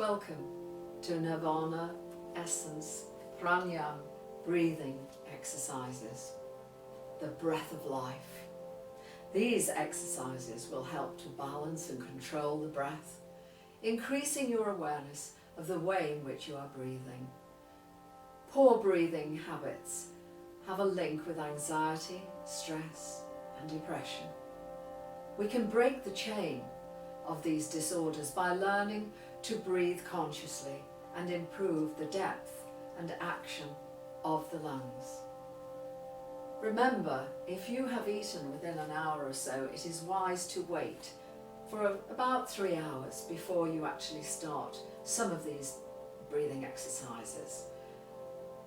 Welcome to Nirvana Essence Pranayama breathing exercises, the breath of life. These exercises will help to balance and control the breath, increasing your awareness of the way in which you are breathing. Poor breathing habits have a link with anxiety, stress, and depression. We can break the chain of these disorders by learning to breathe consciously and improve the depth and action of the lungs. Remember, if you have eaten within an hour or so, it is wise to wait for about 3 hours before you actually start some of these breathing exercises.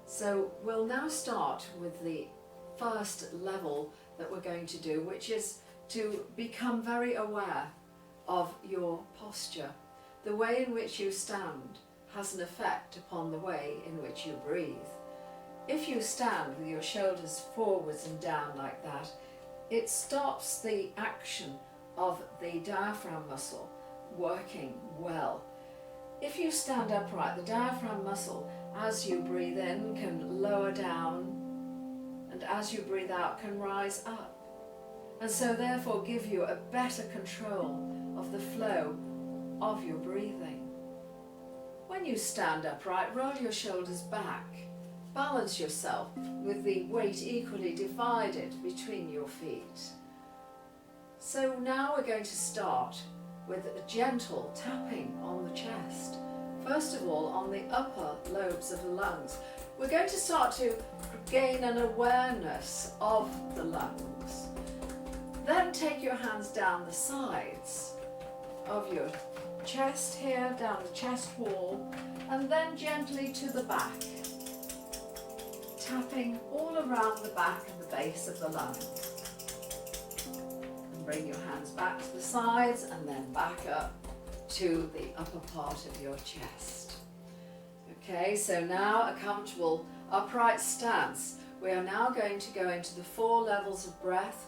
So we'll now start with the first level that we're going to do, which is to become very aware of your posture. The way in which you stand has an effect upon the way in which you breathe. If you stand with your shoulders forwards and down like that, it stops the action of the diaphragm muscle working well. If you stand upright, the diaphragm muscle, as you breathe in, can lower down, and as you breathe out, can rise up. And so therefore give you a better control of the flow of your breathing. When you stand upright, roll your shoulders back. Balance yourself with the weight equally divided between your feet. So now we're going to start with a gentle tapping on the chest. First of all, on the upper lobes of the lungs. We're going to start to gain an awareness of the lungs. Then take your hands down the sides of your chest here, down the chest wall, and then gently to the back, tapping all around the back and the base of the lungs. And bring your hands back to the sides and then back up to the upper part of your chest. Okay, so now a comfortable upright stance. We are now going to go into the 4 levels of breath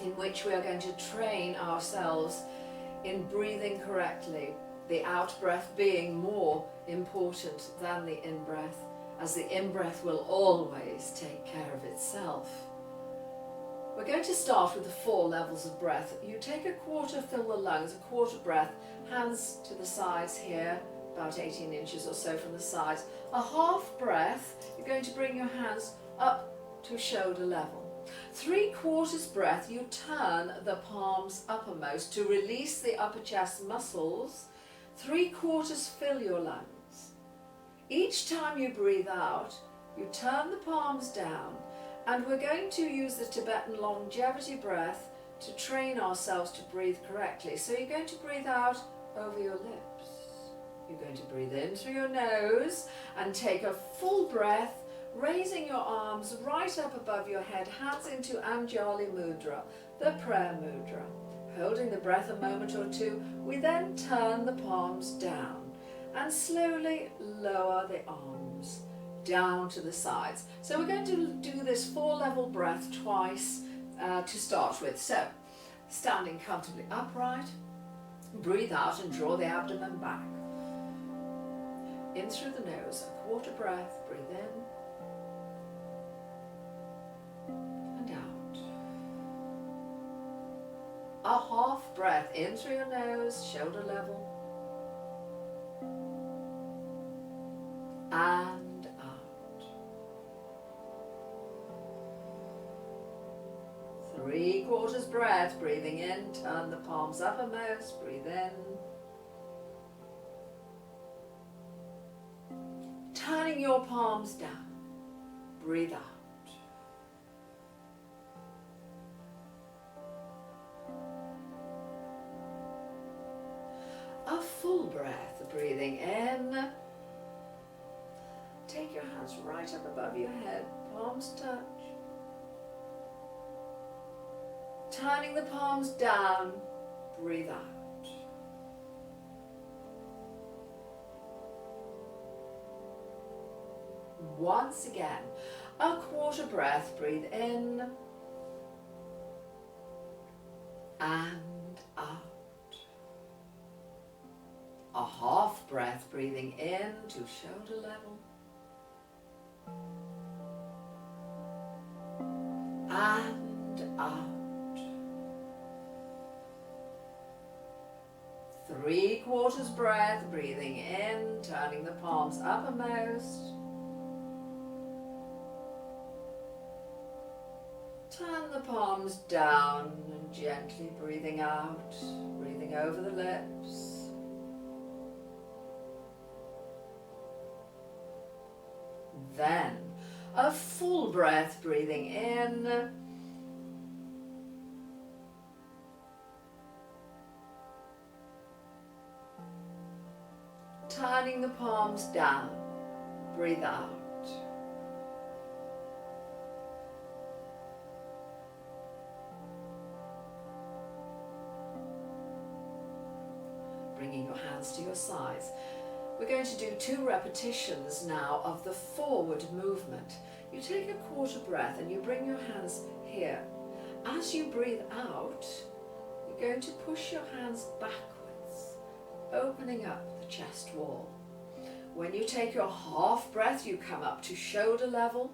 in which we are going to train ourselves in breathing correctly, the out breath being more important than the in breath, as the in breath will always take care of itself. We're going to start with the 4 levels of breath. You take a quarter, fill the lungs, a quarter breath, hands to the sides here, about 18 inches or so from the sides. A half breath, you're going to bring your hands up to shoulder level. 3/4 breath, you turn the palms uppermost to release the upper chest muscles. 3/4 fill your lungs. Each time you breathe out, you turn the palms down, and we're going to use the Tibetan longevity breath to train ourselves to breathe correctly. So you're going to breathe out over your lips. You're going to breathe in through your nose and take a full breath, raising your arms right up above your head, hands into Anjali Mudra, the prayer mudra. Holding the breath a moment or two, we then turn the palms down and slowly lower the arms down to the sides. So we're going to do this 4-level breath twice to start with. So, standing comfortably upright, breathe out and draw the abdomen back. In through the nose, a quarter breath, breathe in and out. A half breath in through your nose, shoulder level, and out. 3/4 breath, breathing in, turn the palms uppermost, breathe in. Turning your palms down, breathe out. A full breath, breathing in. Take your hands right up above your head, palms touch. Turning the palms down, breathe out. Once again, a quarter breath, breathe in and out. A half breath, breathing in to shoulder level. And out. 3/4 breath, breathing in, turning the palms uppermost. Turn the palms down and gently breathing out, breathing over the lips. Then a full breath, breathing in. Turning the palms down, breathe out. Bringing your hands to your sides. We're going to do 2 repetitions now of the forward movement. You take a 1/4 breath and you bring your hands here. As you breathe out, you're going to push your hands backwards, opening up the chest wall. When you take your half breath, you come up to shoulder level.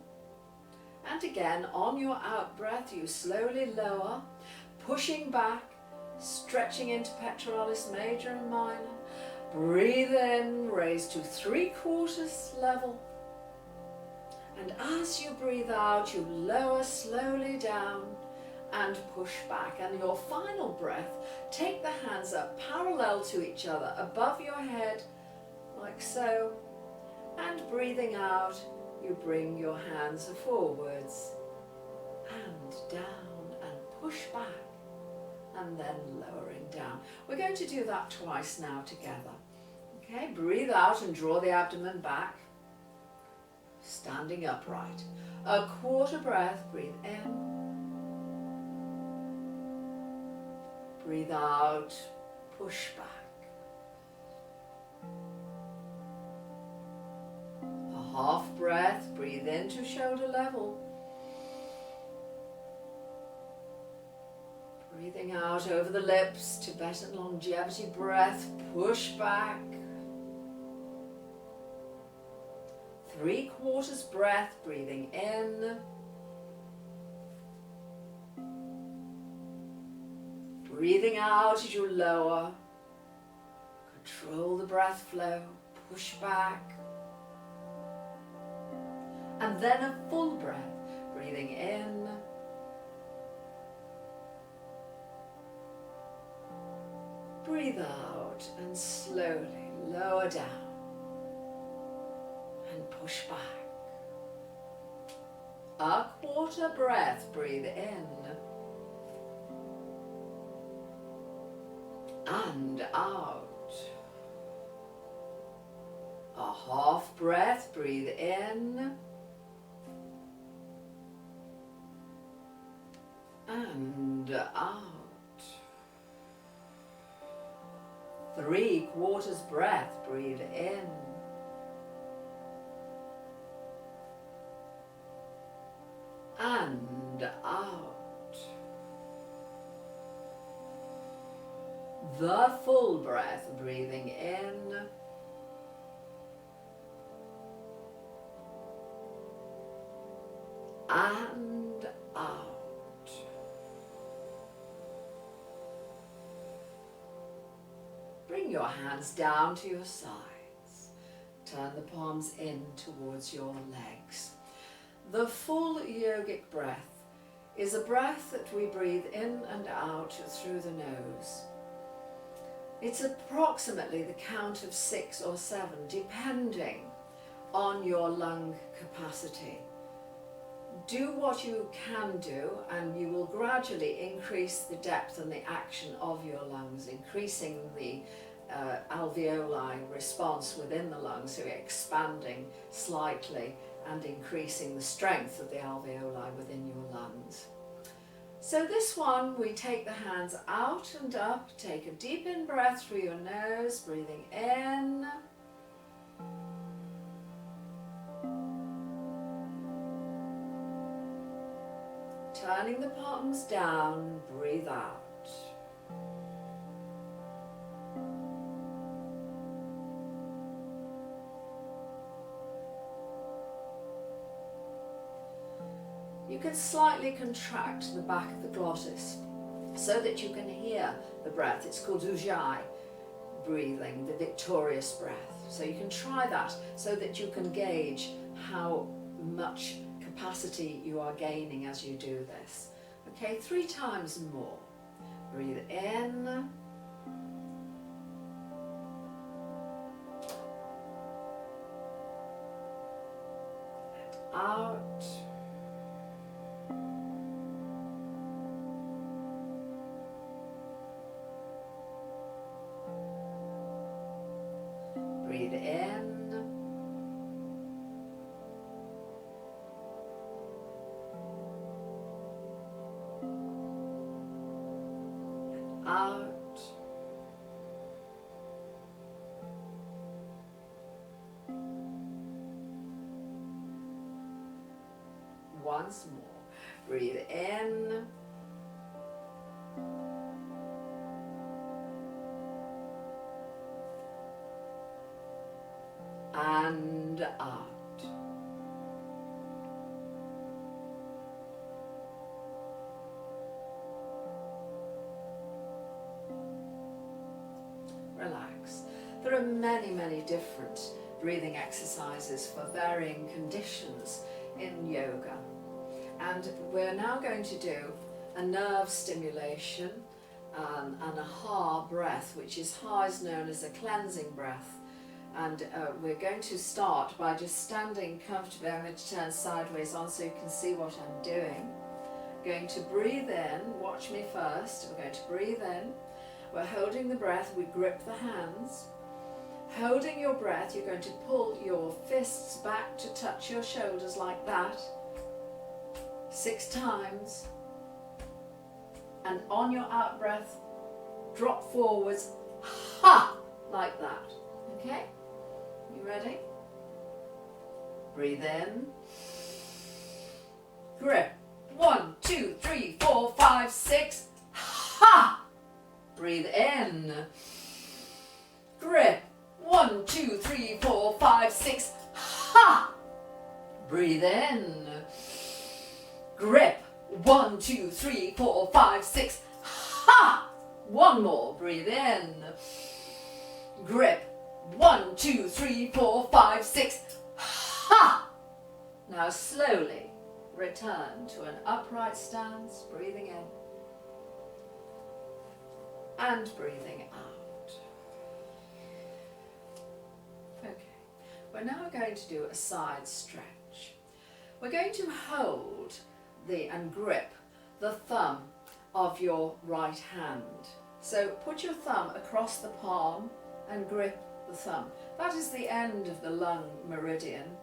And again, on your out breath, you slowly lower, pushing back, stretching into pectoralis major and minor. Breathe in, raise to 3/4 level. And as you breathe out, you lower slowly down and push back. And your final breath, take the hands up parallel to each other above your head, like so. And breathing out, you bring your hands forwards and down and push back. And then lowering down. We're going to do that twice now together. Okay, breathe out and draw the abdomen back. Standing upright. A 1/4 breath, breathe in. Breathe out, push back. A half breath, breathe into shoulder level. Breathing out over the lips, Tibetan longevity breath, push back. 3/4 breath, breathing in. Breathing out as you lower. Control the breath flow, push back. And then a full breath, breathing in. Breathe out and slowly lower down and push back. A 1/4 breath, breathe in and out. A half breath, breathe in and out. 3/4 breath, breathe in and out. The full breath, breathing in and out. Bring your hands down to your sides. Turn the palms in towards your legs. The full yogic breath is a breath that we breathe in and out through the nose. It's approximately the count of 6 or 7, depending on your lung capacity. Do what you can do, and you will gradually increase the depth and the action of your lungs, increasing the alveoli response within the lungs, so expanding slightly and increasing the strength of the alveoli within your lungs. So this one, we take the hands out and up, take a deep in breath through your nose, breathing in. Turning the palms down, breathe out. you can slightly contract the back of the glottis so that you can hear the breath. It's called ujjayi breathing, the victorious breath. So you can try that so that you can gauge how much capacity you are gaining as you do this. Okay, 3 times more. Breathe in. Out. Breathe in. Out. Once more. Breathe in. And out. Relax. There are many, many different breathing exercises for varying conditions in yoga. And we're now going to do a nerve stimulation and a ha breath, which is ha is known as a cleansing breath. And we're going to start by just standing comfortably. I'm going to turn sideways on so you can see what I'm doing. Going to breathe in, watch me first. We're going to breathe in. We're holding the breath, we grip the hands. Holding your breath, you're going to pull your fists back to touch your shoulders like that. 6 times. And on your out breath, drop forwards, ha, like that. Okay? You ready? Breathe in. Grip. 1, 2, 3, 4, 5, 6. Ha! Breathe in. Grip. 1, 2, 3, 4, 5, 6. Ha! Breathe in. Grip. 1, 2, 3, 4, 5, 6. Ha! One more. Breathe in. Grip. 1, 2, 3, 4, 5, 6. Ha! Now slowly return to an upright stance, breathing in and breathing out. Okay, we're now going to do a side stretch. We're going to hold and grip the thumb of your right hand. So put your thumb across the palm and grip the thumb. That is the end of the lung meridian,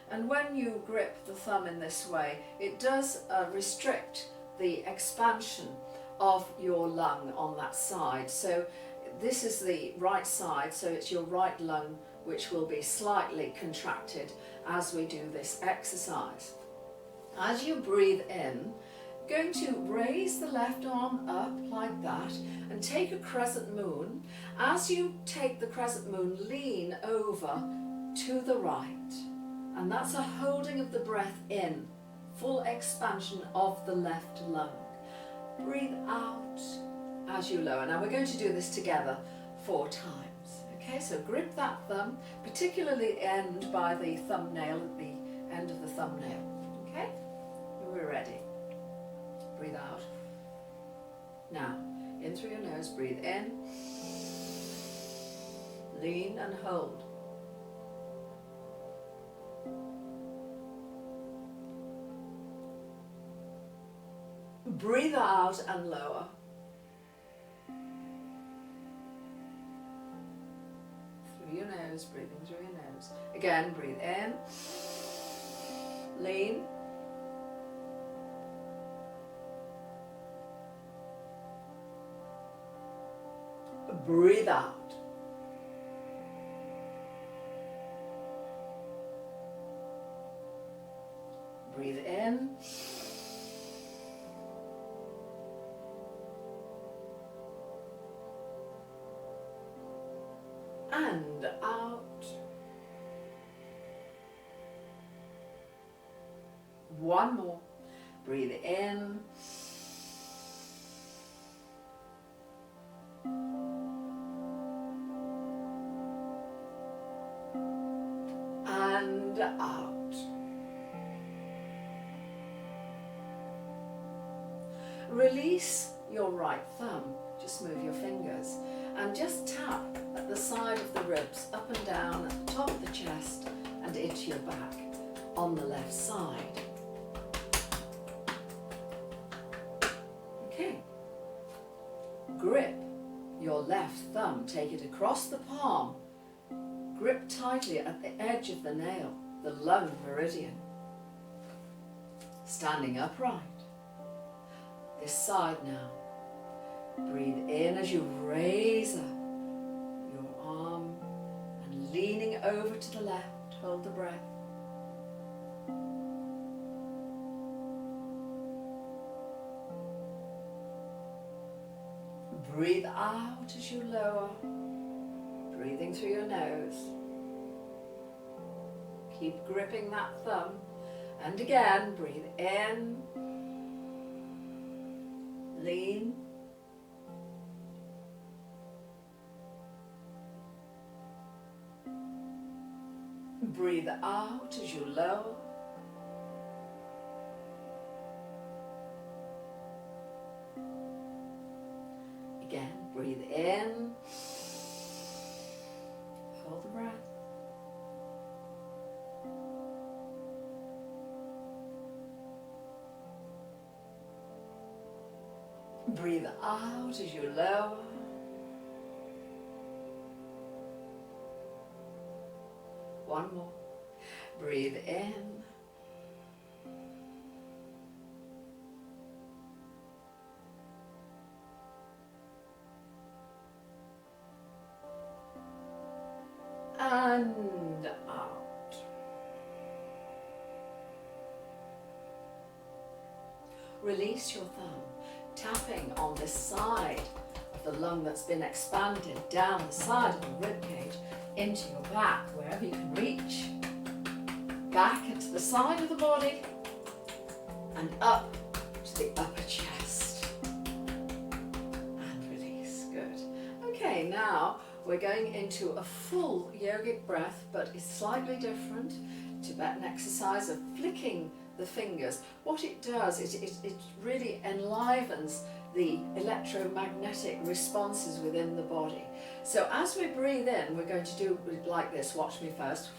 and when you grip the thumb in this way, it does restrict the expansion of your lung on that side. So this is the right side, so it's your right lung which will be slightly contracted as we do this exercise. As you breathe in, going to raise the left arm up like that and take a crescent moon. As you take the crescent moon, lean over to the right, and that's a holding of the breath in, full expansion of the left lung. Breathe out as you lower. Now we're going to do this together 4 times. Okay, so grip that thumb, particularly the end by the thumbnail, at the end of the thumbnail. Okay, we're ready. Breathe out. Now, in through your nose, breathe in, lean and hold. Breathe out and lower. Through your nose, breathing through your nose. Again, breathe in, lean, breathe out. Breathe in. And out. One more. Breathe in. And out. Release your right thumb. Just move your fingers and just tap at the side of the ribs, up and down at the top of the chest and into your back on the left side. Okay. Grip your left thumb, take it across the palm. Grip tightly at the edge of the nail, the lung meridian. Standing upright. This side now. Breathe in as you raise up your arm and leaning over to the left, hold the breath. Breathe out as you lower, breathing through your nose. Keep gripping that thumb. And again, breathe in, lean. Breathe out as you lower. Again, breathe in. Hold the breath. Breathe out as you lower. One more. Breathe in. And out. Release your thumb, tapping on this side of the lung that's been expanded down the side of the rib cage into your back, wherever you can reach. Back into the side of the body and up to the upper chest. And release. Good. Okay, now we're going into a full yogic breath, but it's slightly different. Tibetan exercise of flicking the fingers. What it does is it really enlivens the electromagnetic responses within the body. So as we breathe in, we're going to do it like this. Watch me first.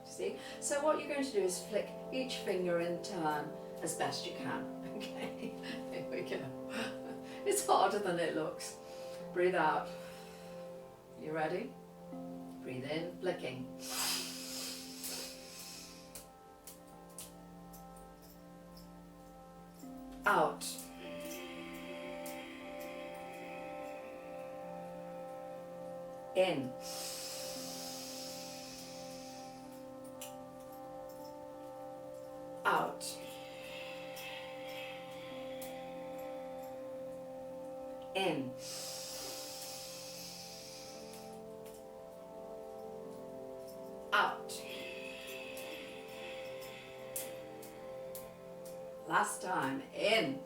See? So what you're going to do is flick each finger in turn as best you can. Okay, here we go. It's harder than it looks. Breathe out. You ready? Breathe in, flicking. Out. In. Out. In. Out. Last time. In.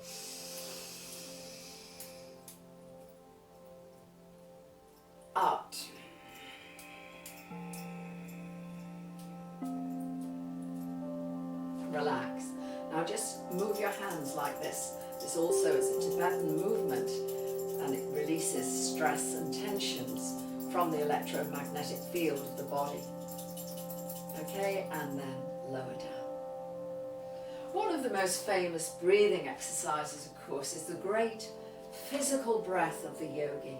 Out. Relax. Now just move your hands like this. This also is a Tibetan movement, and it releases stress and tensions from the electromagnetic field of the body. Okay, and then lower down. One of the most famous breathing exercises, of course, is the great physical breath of the yogi,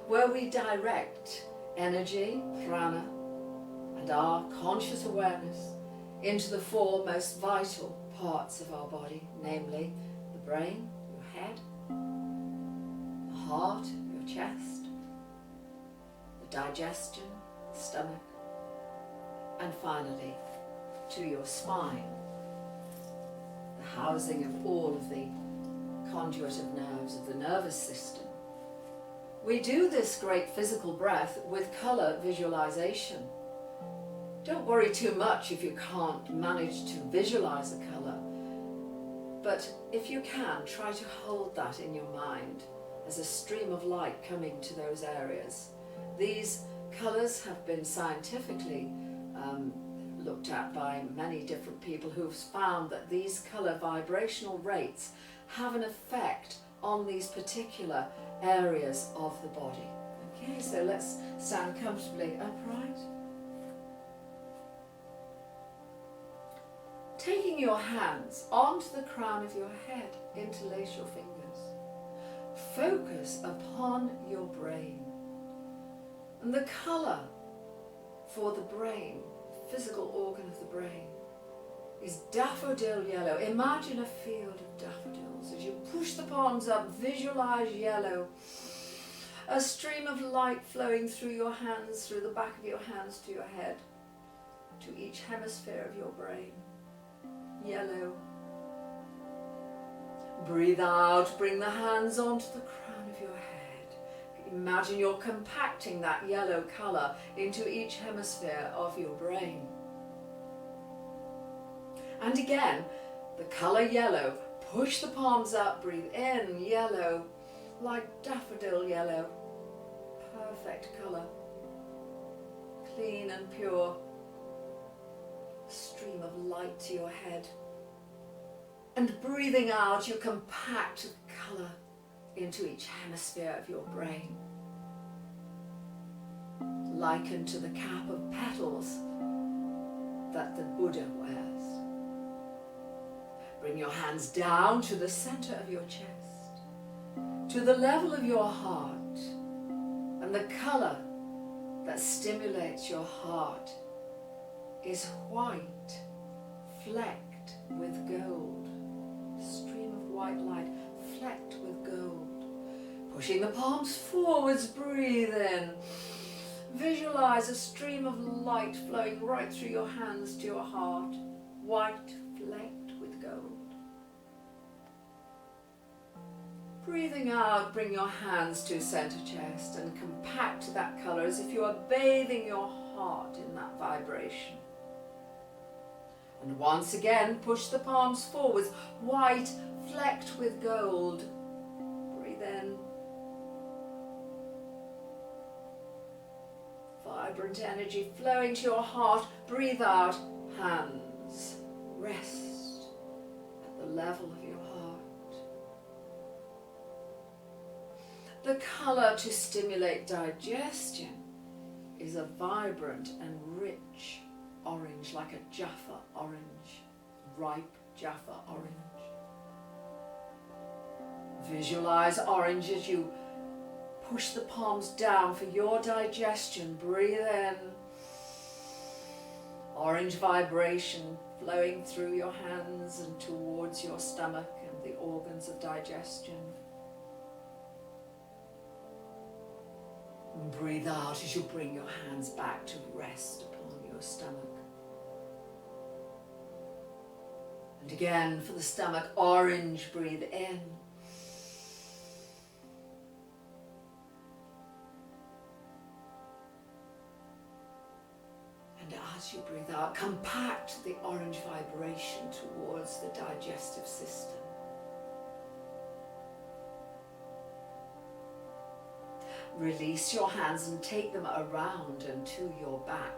where we direct energy, prana, and our conscious awareness into the four most vital parts of our body, namely the brain, your head, the heart, your chest, the digestion, the stomach, and finally to your spine, the housing of all of the conduit of nerves of the nervous system, We do this great physical breath with colour visualization. Don't worry too much if you can't manage to visualize a colour, but if you can, try to hold that in your mind as a stream of light coming to those areas. These colours have been scientifically looked at by many different people who've found that these colour vibrational rates have an effect on these particular areas of the body. Okay, so let's stand comfortably upright. Taking your hands onto the crown of your head, interlace your fingers. Focus upon your brain. And the colour for the brain, physical organ of the brain, is daffodil yellow. Imagine a field of daffodils. As you push the palms up, visualize yellow. A stream of light flowing through your hands, through the back of your hands to your head, to each hemisphere of your brain. Yellow. Breathe out, bring the hands onto the crown of your head. Imagine you're compacting that yellow colour into each hemisphere of your brain. And again, the colour yellow. Push the palms up, breathe in, yellow, like daffodil yellow. Perfect colour. Clean and pure. A stream of light to your head. And breathing out, you compact the colour into each hemisphere of your brain. Likened to the cap of petals that the Buddha wears. Bring your hands down to the center of your chest, to the level of your heart, and the color that stimulates your heart is white, flecked with gold. A stream of white light, flecked with gold. Pushing the palms forwards, breathe in. Visualize a stream of light flowing right through your hands to your heart, white, flecked with gold. Breathing out, bring your hands to center chest and compact that color as if you are bathing your heart in that vibration. And once again, push the palms forwards, white, flecked with gold. Breathe in. Vibrant energy flowing to your heart. Breathe out. Hands rest at the level of your heart. The colour to stimulate digestion is a vibrant and rich orange, like a Jaffa orange, ripe Jaffa orange. Visualize orange as you push the palms down for your digestion. Breathe in. Orange vibration flowing through your hands and towards your stomach and the organs of digestion. And breathe out as you bring your hands back to rest upon your stomach. And again for the stomach, orange, breathe in. And as you breathe out, compact the orange vibration towards the digestive system. Release your hands and take them around and to your back.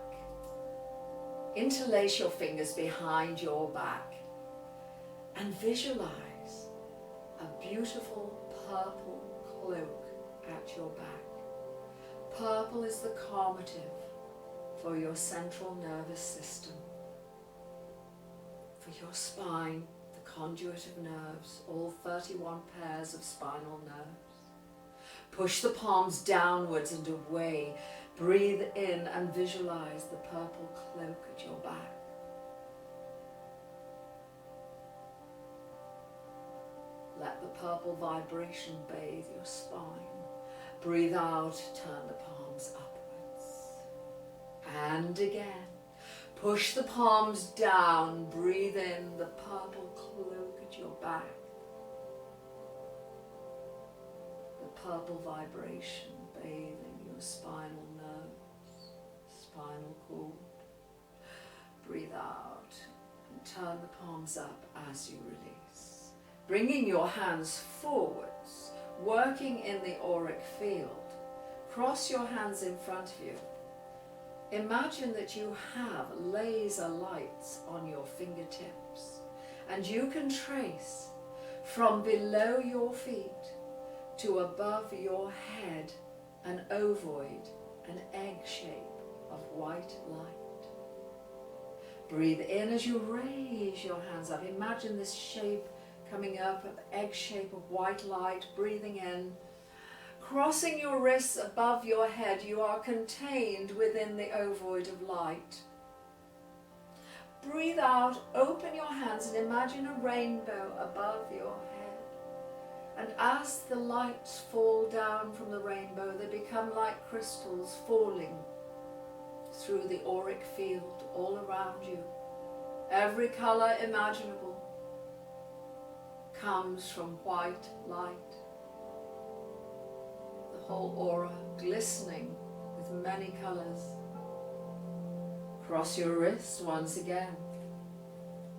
Interlace your fingers behind your back and visualize a beautiful purple cloak at your back. Purple is the calmative for your central nervous system, for your spine, the conduit of nerves, all 31 pairs of spinal nerves. Push the palms downwards and away. Breathe in and visualize the purple cloak at your back. Let the purple vibration bathe your spine. Breathe out, turn the palms upwards. And again. Push the palms down. Breathe in the purple cloak at your back. Purple vibration bathing your spinal nerves, spinal cord. Breathe out and turn the palms up as you release. Bringing your hands forwards, working in the auric field. Cross your hands in front of you. Imagine that you have laser lights on your fingertips, and you can trace from below your feet to above your head an ovoid, an egg shape of white light. Breathe in as you raise your hands up. Imagine this shape coming up, an egg shape of white light. Breathing in. Crossing your wrists above your head, you are contained within the ovoid of light. Breathe out, open your hands and imagine a rainbow above your head. And as the lights fall down from the rainbow, they become like crystals falling through the auric field all around you. Every colour imaginable comes from white light. The whole aura glistening with many colours. Cross your wrists once again.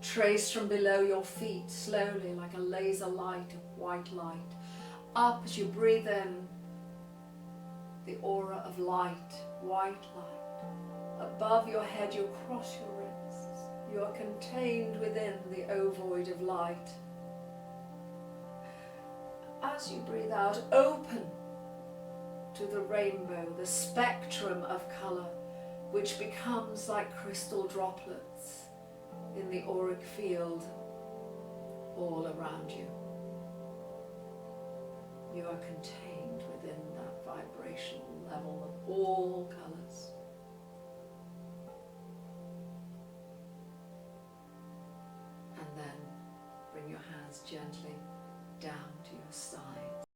Trace from below your feet slowly like a laser light of white light. Up as you breathe in, the aura of light, white light. Above your head you cross your wrists. You are contained within the ovoid of light. As you breathe out, open to the rainbow, the spectrum of colour, which becomes like crystal droplets in the auric field all around you. You are contained within that vibrational level of all colours. And then bring your hands gently down to your side.